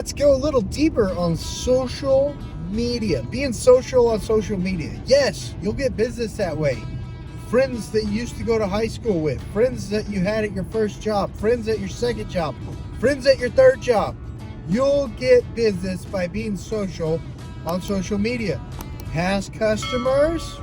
Let's go a little deeper on social media. Being social on social media. Yes, you'll get business that way. Friends that you used to go to high school with, friends that you had at your first job, friends at your second job, friends at your third job. You'll get business by being social on social media. Past customers,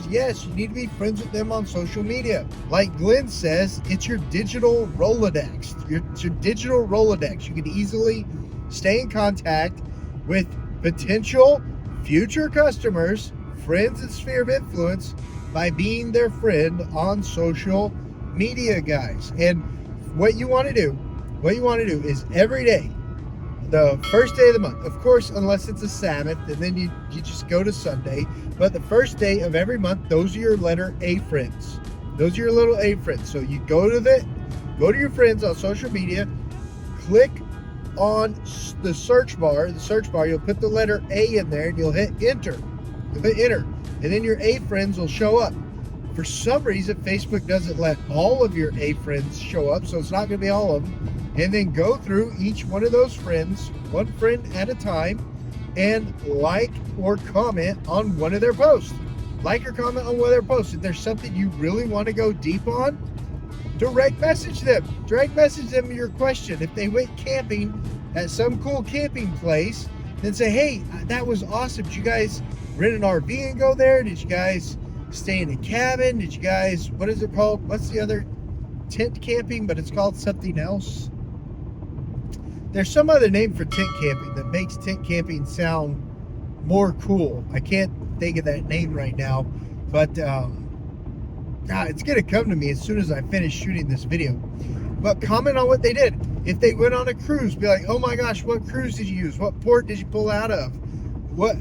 yes, you need to be friends with them on social media. Like Glenn says, it's your digital Rolodex. It's your digital Rolodex. You can easily stay in contact with potential future customers, friends in sphere of influence, by being their friend on social media, guys. And what you want to do is every day, the first day of the month, of course, unless it's a Sabbath, and then you just go to Sunday. But the first day of every month, those are your letter A friends. Those are your little A friends. So you go to your friends on social media, click on the search bar. You'll put the letter A in there, and you'll hit enter. And then your A friends will show up. For some reason, Facebook doesn't let all of your A friends show up, so it's not going to be all of them. And then go through each one of those friends, one friend at a time, and like or comment on one of their posts. Like or comment on one of their posts. If there's something you really want to go deep on, direct message them. Direct message them your question. If they went camping at some cool camping place, then say, hey, that was awesome. Did you guys rent an RV and go there? Did you guys stay in a cabin? Did you guys, what is it called? What's the other? Tent camping, but it's called something else. There's some other name for tent camping that makes tent camping sound more cool. I can't think of that name right now, but it's going to come to me as soon as I finish shooting this video. But comment on what they did. If they went on a cruise, be like, oh my gosh, what cruise did you use? What port did you pull out of?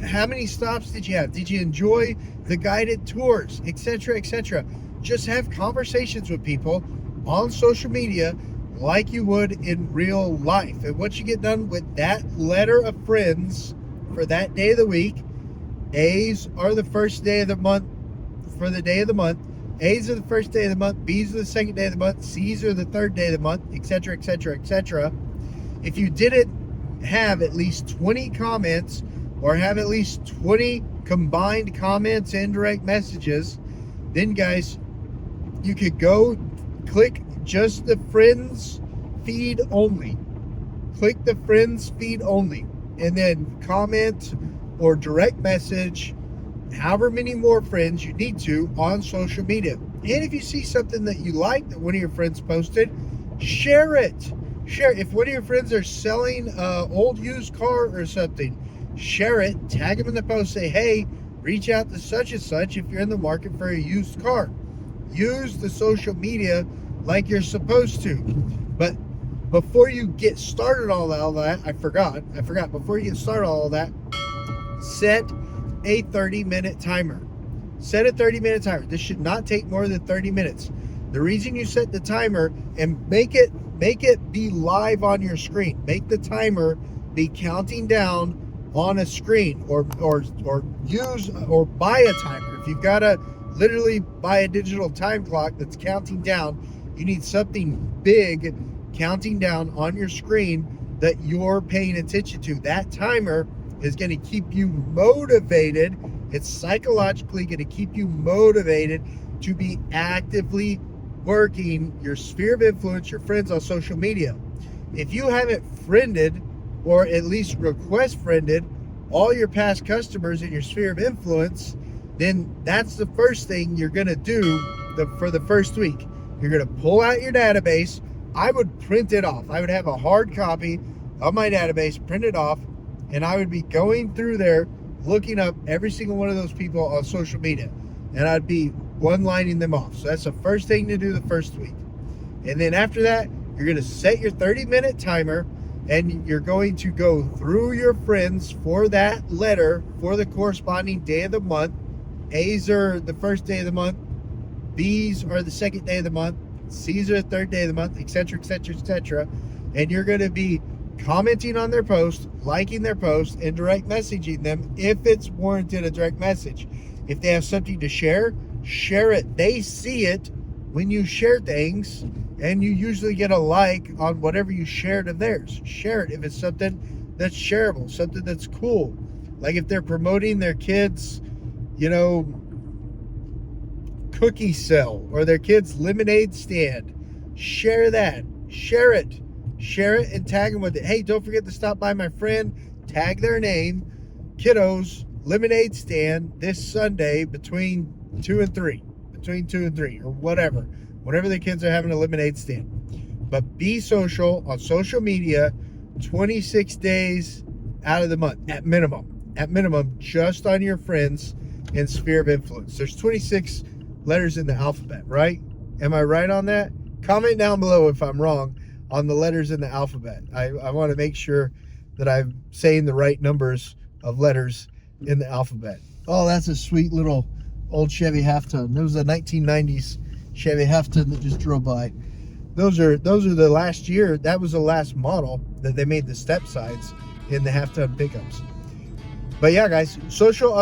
How many stops did you have? Did you enjoy the guided tours, etc., etc.? Just have conversations with people on social media like you would in real life. And once you get done with that letter of friends for that day of the week, A's are the first day of the month for the day of the month. A's are the first day of the month. B's are the second day of the month. C's are the third day of the month, etc., etc., etc. If you didn't have at least 20 comments or have at least 20 combined comments and direct messages, then guys, you could go click just the friends feed only. Click the friends feed only, and then comment or direct message however many more friends you need to on social media. And if you see something that you like that one of your friends posted, share it. If one of your friends are selling an old used car or something, share it, tag them in the post, say, hey, reach out to such and such if you're in the market for a used car. Use the social media like you're supposed to. But before you get started all that, I forgot, before you get started all that, set a 30-minute timer. Set a 30-minute timer. This should not take more than 30 minutes. The reason you set the timer, and make it be live on your screen. Make the timer be counting down on a screen, or use or buy a timer. If you've got to literally buy a digital time clock that's counting down, you need something big counting down on your screen that you're paying attention to. That timer is going to keep you motivated. It's psychologically going to keep you motivated to be actively working your sphere of influence, your friends on social media. If you haven't friended, or at least request friended, all your past customers in your sphere of influence, then that's the first thing you're going to do for the first week. You're going to pull out your database. I would print it off. I would have a hard copy of my database, print it off, and I would be going through there looking up every single one of those people on social media, and I'd be one-lining them off. So that's the first thing to do the first week. And then after that, you're going to set your 30-minute timer, and you're going to go through your friends for that letter for the corresponding day of the month. A's are the first day of the month. B's are the second day of the month. C's are the third day of the month, etc., etc., etc. And you're going to be commenting on their post, liking their post, and direct messaging them if it's warranted a direct message. If they have something to share, share it. They see it when you share things, and you usually get a like on whatever you shared of theirs. Share it if it's something that's shareable, something that's cool. Like if they're promoting their kids, cookie sell or their kids lemonade stand, share that. Share it and tag them with it. Hey, don't forget to stop by my friend, tag their name, kiddos lemonade stand this Sunday between 2 and 3 or whenever the kids are having a lemonade stand. But be social on social media 26 days out of the month at minimum, just on your friends and sphere of influence. There's 26 letters in the alphabet, right? Am I right on that? Comment down below if I'm wrong on the letters in the alphabet. I want to make sure that I'm saying the right numbers of letters in the alphabet. Oh, that's a sweet little old Chevy half-ton. It was a 1990s Chevy half-ton that just drove by. Those are the last year. That was the last model that they made the step sides in the half-ton pickups. But yeah, guys, on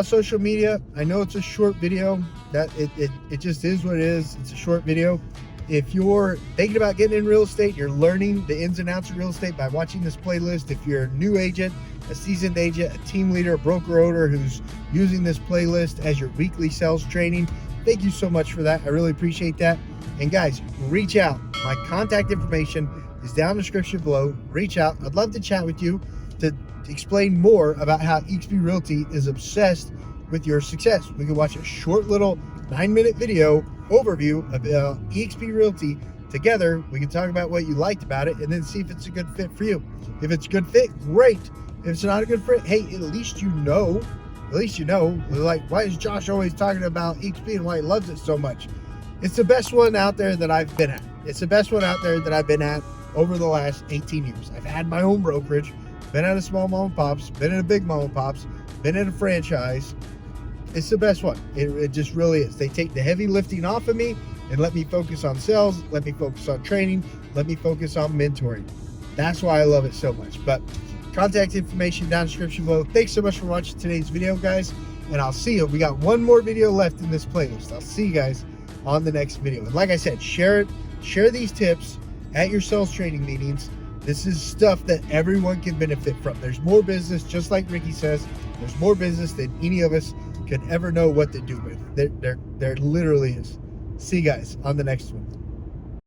social media. I know it's a short video. That it just is what it is. It's a short video. If you're thinking about getting in real estate, you're learning the ins and outs of real estate by watching this playlist. If you're a new agent, a seasoned agent, a team leader, a broker owner who's using this playlist as your weekly sales training, thank you so much for that. I really appreciate that. And guys, reach out. My contact information is down in the description below. Reach out. I'd love to chat with you to explain more about how eXp Realty is obsessed with your success. We can watch a short little 9-minute video overview of eXp Realty together. We can talk about what you liked about it and then see if it's a good fit for you. If it's a good fit, great. If it's not a good fit, hey, at least you know. Like, why is Josh always talking about eXp and why he loves it so much? It's the best one out there that I've been at. It's the best one out there that I've been at over the last 18 years. I've had my own brokerage, been at a small mom and pops, been at a big mom and pops, been at a franchise. It's the best one. It just really is. They take the heavy lifting off of me and let me focus on sales, let me focus on training, let me focus on mentoring. That's why I love it so much. But contact information down in the description below. Thanks so much for watching today's video, guys. And I'll see you. We got one more video left in this playlist. I'll see you guys on the next video. And like I said, share these tips at your sales training meetings. This is stuff that everyone can benefit from. There's more business, just like Ricky says, there's more business than any of us could ever know what to do with. There literally is. See you guys on the next one.